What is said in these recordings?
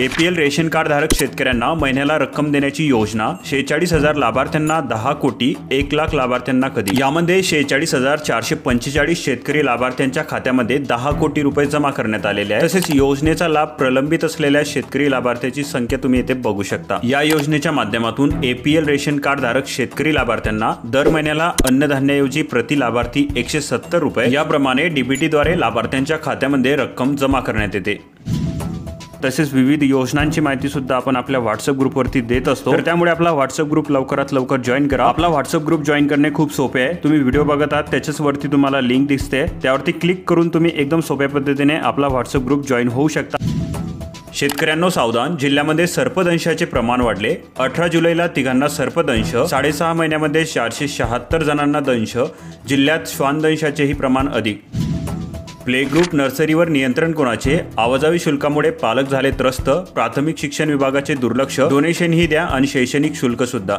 APL ration card धारक शेतकऱ्यांना महिन्याला रक्कम देण्याची योजना 46,000 लाभार्थ्यांना 10 कोटी 1 लाख लाभार्थ्यांना कधी। यामध्ये 46,445 शेतकरी लाभार्थ्यांच्या खात्यामध्ये 10 कोटी रुपये जमा करण्यात आलेले आहे। तसेच योजनेचा लाभ प्रलंबित असलेल्या शेतकरी लाभार्थ्यांची संख्या तुम्ही येथे बघू शकता। या योजनेच्या माध्यमातून APL रेशन कार्ड धारक शेतकरी लाभार्थ्यांना दर महिन्याला अन्नधान्याऐवजी प्रति लाभार्थी 170 रुपये याप्रमाणे DBT द्वारे लाभार्थ्यांच्या खात्यामध्ये रक्कम जमा करण्यात येते। तसेच विविध योजनांची माहिती सुद्धा आपण आपल्या व्हॉट्सअप ग्रुपवरती देत असतो, तर त्यामुळे आपला व्हॉट्सअप ग्रुप लवकरात लवकर जॉईन करा। आपला व्हॉट्सअप ग्रुप जॉईन करणे खूप सोपे आहे। तुम्ही व्हिडिओ बघत आहात त्याच्याच वरती तुम्हाला लिंक दिसते, त्यावरती क्लिक करून तुम्ही एकदम सोप्या पद्धतीने आपला व्हॉट्सअप ग्रुप जॉईन होऊ शकता। शेतकऱ्यांनो सावधान, जिल्ह्यामध्ये सर्पदंशाचे प्रमाण वाढले। 18 जुलैला तिघांना सर्पदंश, 6.5 महिन्यामध्ये 476 जणांना दंश। जिल्ह्यात श्वानदंशाचेही प्रमाण अधिक। प्ले ग्रुप नर्सरीवर नियंत्रण कोणाचे? आवाजावी शुल्कामुळे पालक झाले त्रस्त। प्राथमिक शिक्षण विभागाचे दुर्लक्ष। डोनेशन ही द्या आणि शैक्षणिक शुल्क सुद्धा।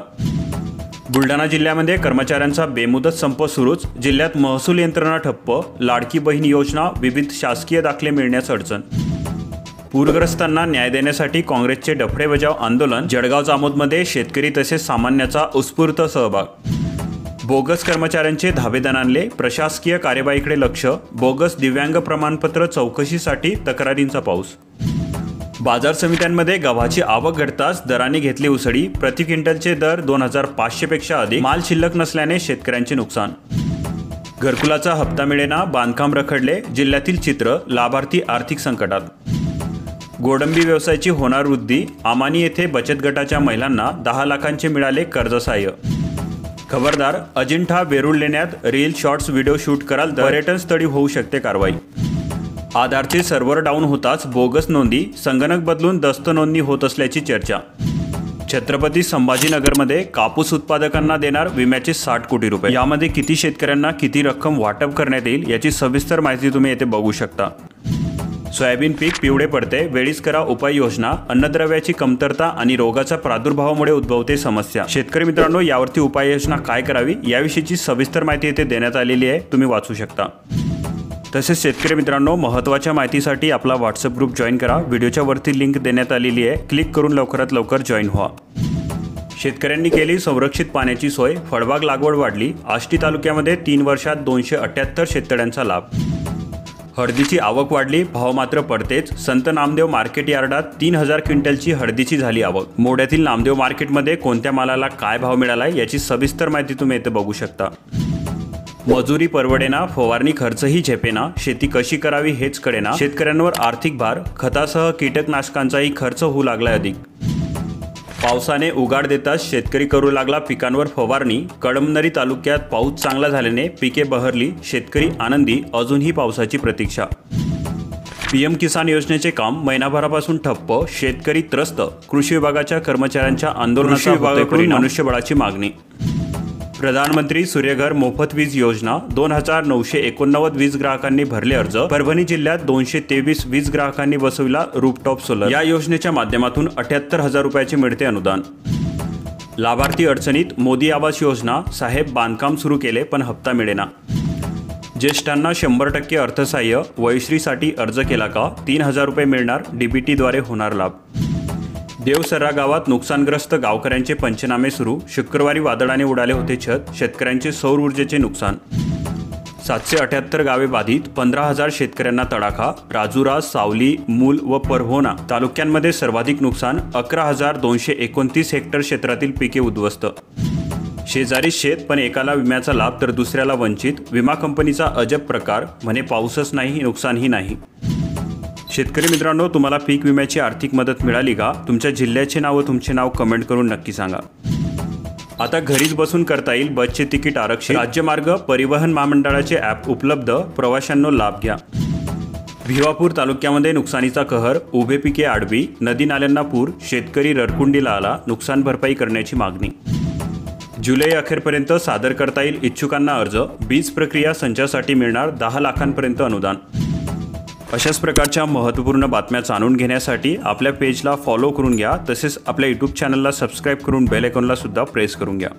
बुलढाणा जिल्ह्यामध्ये कर्मचाऱ्यांचा बेमुदत संप सुरूच। जिल्ह्यात महसूल यंत्रणा ठप्प। लाडकी बहीण योजना, विविध शासकीय दाखले मिळण्यास अडचण। पूरग्रस्तांना न्याय देण्यासाठी काँग्रेसचे डफडे बजाव आंदोलन। जळगाव जामोदमध्ये शेतकरी तसेच सामान्याचा उत्स्फूर्त सहभाग। बोगस कर्मचाऱ्यांचे धाबेदन आणले। प्रशासकीय कार्यवाहीकडे लक्ष। बोगस दिव्यांग प्रमाणपत्र चौकशीसाठी तक्रारींचा पाऊस। बाजार समित्यांमध्ये गव्हाची आवक घटताच दराने घेतली उसळी। प्रति क्विंटलचे दर 2,500 पेक्षा अधिक। माल शिल्लक नसल्याने शेतकऱ्यांचे नुकसान। घरकुलाचा हप्ता मिळेना, बांधकाम रखडले। जिल्ह्यातील चित्र, लाभार्थी आर्थिक संकटात। गोडंबी व्यवसायाची होणार वृद्धी। आमानी येथे बचत गटाच्या महिलांना 10 लाखांचे मिळाले कर्जसहाय्य। खबरदार, अजिंठा वेरूळ लेण्यात रील शॉर्ट्स व्हिडिओ शूट कराल तर पर्यटन स्थळी होऊ शकते कारवाई। आधारचे सर्व्हर डाऊन होताच बोगस नोंदी। संगणक बदलून दस्त नोंदणी होत असल्याची चर्चा। छत्रपती संभाजीनगरमध्ये कापूस उत्पादकांना देणार विम्याचे 60 कोटी रुपये। यामध्ये किती शेतकऱ्यांना किती रक्कम वाटप करण्यात येईल याची सविस्तर माहिती तुम्ही येथे बघू शकता। सोयाबीन पीक पिवळे पडते, वेळीच करा उपाययोजना। अन्नद्रव्याची कमतरता आणि रोगाच्या प्रादुर्भावामुळे उद्भवते समस्या। शेतकरी मित्रांनो, यावरती उपाययोजना काय करावी याविषयीची सविस्तर माहिती येथे देण्यात आलेली आहे, तुम्ही वाचू शकता। तसेच शेतकरी मित्रांनो, महत्त्वाच्या माहितीसाठी आपला व्हॉट्सअप ग्रुप जॉईन करा। व्हिडिओच्या वरती लिंक देण्यात आलेली आहे, क्लिक करून लवकरात लवकर जॉईन व्हा। शेतकऱ्यांनी केली संरक्षित पाण्याची सोय। फळबाग लागवड वाढली। आष्टी तालुक्यामध्ये 3 वर्षात 278 शेततळ्यांचा लाभ। हळदीची आवक वाढली, भाव मात्र पडतेच। संत नामदेव मार्केट यार्डात 3,000 क्विंटलची हळदीची झाली आवक। मोढ्यातील नामदेव मार्केटमध्ये कोणत्या मालाला काय भाव मिळालाय याची सविस्तर माहिती तुम्ही येथे बघू शकता। मजुरी परवडेना, फवारणी खर्चही झेपेना, शेती कशी करावी हेच कळेना। शेतकऱ्यांवर आर्थिक भार। खतासह कीटकनाशकांचाही खर्च होऊ लागलाय अधिक। पावसाने उघाड देताच शेतकरी करू लागला पिकांवर फवारणी। कळमनुरी तालुक्यात पाऊस चांगला झाल्याने पिके बहरली। शेतकरी आनंदी, अजूनही पावसाची प्रतीक्षा। PM किसान योजनेचे काम महिनाभरापासून ठप्प। शेतकरी त्रस्त। कृषी विभागाच्या कर्मचाऱ्यांच्या आंदोलनाचा विभागाकडून मनुष्यबळाची मागणी। प्रधानमंत्री सूर्यघर मोफत वीज योजना, 2,989 वीज ग्राहकांनी भरले अर्ज। परभणी जिल्ह्यात 223 वीज ग्राहकांनी बसविला रूफटॉप सोलर। या योजनेच्या माध्यमातून 78,000 रुपयाचे मिळते अनुदान। लाभार्थी अडचणीत, मोदी आवास योजना, साहेब बांधकाम सुरू केले पण हप्ता मिळेना। ज्येष्ठांना 100% अर्थसहाय्य। वयश्रीसाठी अर्ज केला का? 3,000 रुपये मिळणार, DBT द्वारे होणार लाभ। देवसर्रा गावात नुकसानग्रस्त गावकऱ्यांचे पंचनामे सुरू। शुक्रवारी वादळाने उडाले होते छत। शेतकऱ्यांचे सौर ऊर्जेचे नुकसान। 778 गावे बाधित, 15,000 शेतकऱ्यांना तडाखा। राजुरा, सावली, मूल व परभोना तालुक्यांमध्ये सर्वाधिक नुकसान। 11,229 हेक्टर क्षेत्रातील पिके उद्ध्वस्त। शेजारी शेत पण एकाला विम्याचा लाभ तर दुसऱ्याला वंचित। विमा कंपनीचा अजब प्रकार, म्हणे पाऊसच नाही नुकसानही नाही। शेतकरी मित्रांनो, तुम्हाला पीक विम्याची आर्थिक मदत मिळाली का? तुमच्या जिल्ह्याचे नाव व तुमचे नाव कमेंट करून नक्की सांगा। आता घरीच बसून करता येईल बसचे तिकीट आरक्षित। राज्यमार्ग परिवहन महामंडळाचे ॲप उपलब्ध, प्रवाशांनो लाभ घ्या। भिवापूर तालुक्यामध्ये नुकसानीचा कहर। उभे पिके आडवी, नदी नाल्यांना पूर। शेतकरी रडकुंडीला आला, नुकसान भरपाई करण्याची मागणी। जुलै अखेरपर्यंत सादर करता येईल इच्छुकांना अर्ज। बीज प्रक्रिया संचासाठी मिळणार 10 लाखांपर्यंत अनुदान। अशाच प्रकारच्या महत्त्वपूर्ण बातम्या जाणून घेण्यासाठी आपल्या पेजला फॉलो करून घ्या। तसेच आपल्या YouTube चॅनलला सबस्क्राईब करून बेल आयकॉनला सुद्धा प्रेस करून घ्या।